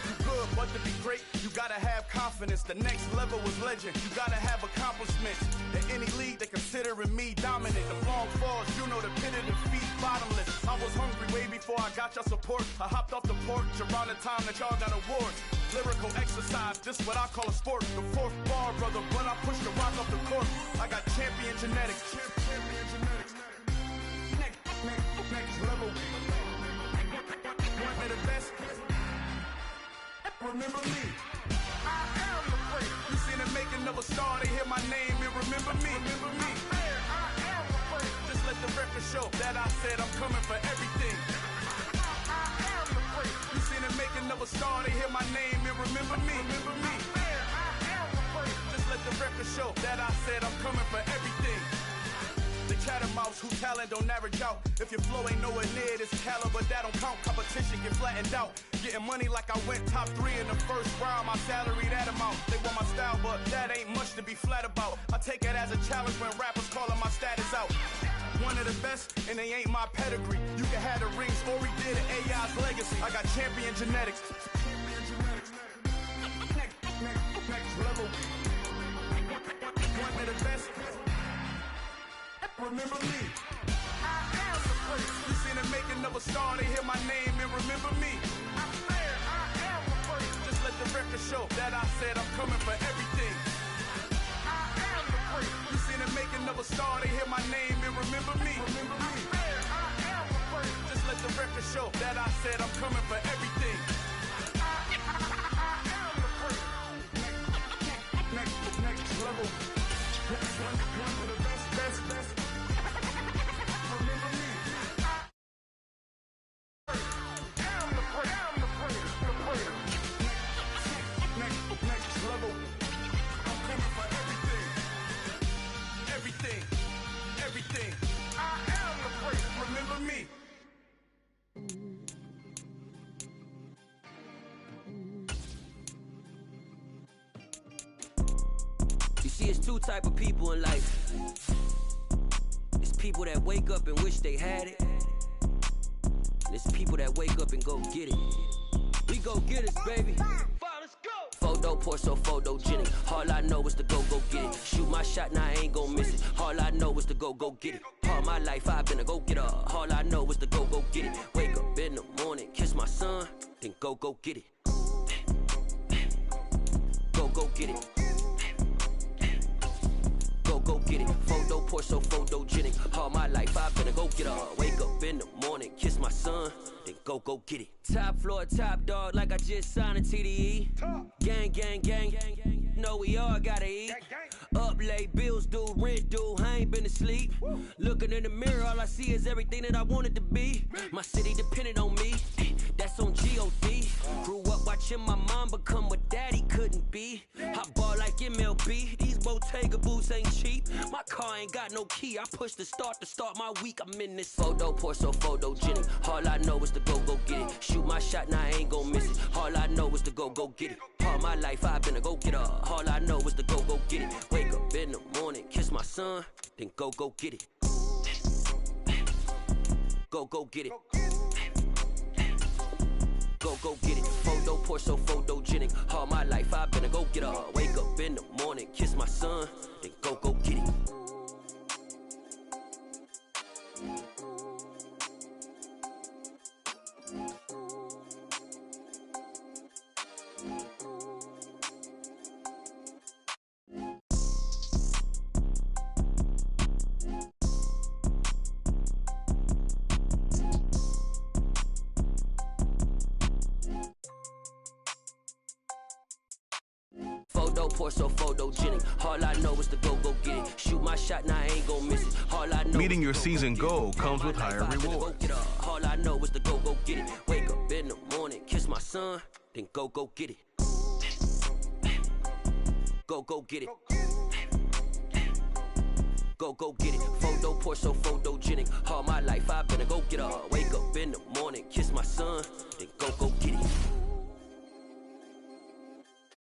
You good, but to be great, you gotta have confidence. The next level was legend. You gotta have accomplishments. In any league, they considering me dominant. The long falls, you know the pit of defeat, bottomless. I was hungry way before I got your support. I hopped off the porch around the time that y'all got awards. Lyrical exercise, this what I call a sport. The fourth bar, brother, when I push the rock off the court. I got champion genetics. Champion genetics. Next level. One of the best. Remember me. I am the prince. You seen it making of a star, they hear my name and remember me. Remember me. I said I am the prince. Just let the record show that I said I'm coming for everything. I am the prince. You seen it making of a star, they hear my name and remember me. Remember me. I said I am the prince. Just let the record show that I said I'm coming for everything. The chattermouths who talent don't average out. If your flow ain't nowhere near this caliber, that don't count. Competition get flattened out. Getting money like I went top 3 in the first round. My salary that amount. They want my style, but that ain't much to be flat about. I take it as a challenge when rappers calling my status out. One of the best, and they ain't my pedigree. You can have the rings, or we did it, AI's legacy. I got champion genetics. Next level. One of the best. Remember me. I am the prince. You seen it making of a star, they hear my name and remember me. I said I am the prince. Just let the record show that I said I'm coming for everything. I am the prince. You seen it making of a star, they hear my name and remember me. Remember I me. said I am the prince. Just let the record show that I said I'm coming for everything. I am the prince. Next level. One of the best. Remember me. I am the prince. I am the prince. The prince. Next level. I'm coming for everything. Everything. I am the prince. Remember me. You see, it's two type of people in life. It's people that wake up and wish they had it. And it's people that wake up and go get it. We go get it, baby. Let's go. Photo poor, so photogenic. All I know is to go get it. Shoot my shot, now I ain't gon' miss it. All I know is to go get it. All my life I've been a go-getter. All I know is to go get it. Wake up in the morning, kiss my son, then go get it. Go get it. Go get it. Photo poor, so photogenic. All my life I've been a go-getter. Wake up in the morning, kiss my son, then go get it. Top floor, top dog, like I just signed a TDE. Gang. know we all gotta eat. Up late, bills due, rent due, I ain't been asleep. Looking in the mirror, all I see is everything that I wanted to be. My city depended on me, that's on G.O.D. Grew up watching my mom become what daddy couldn't be. I ball like MLB, these Bottega boots ain't cheap. My car ain't got no key, I push the start to start my week. I'm in this photo, pour so photogenic. All I know is to go get it. Shoot my shot, now I ain't gon' miss it. All I know is to go get it. All my life I've been a go-getter. All I know is to go get it. Wake up in the morning, kiss my son, then go get it. Go get it. Go get it. Photo, pour so photogenic. All my life I've been a go-getter. Wake up in the morning, kiss my son, then go get it. Pour so photogenic. All I know is to go get it. Shoot my shot, now I ain't gon' miss it. All I know Meeting your season goal comes with higher rewards. All I know is to go get it. Wake up in the morning, kiss my son, then go get it. Go get it. Go get it. Photo, pour so photogenic. All my life I've been a go-getter. Wake up in the morning, kiss my son, then go get it.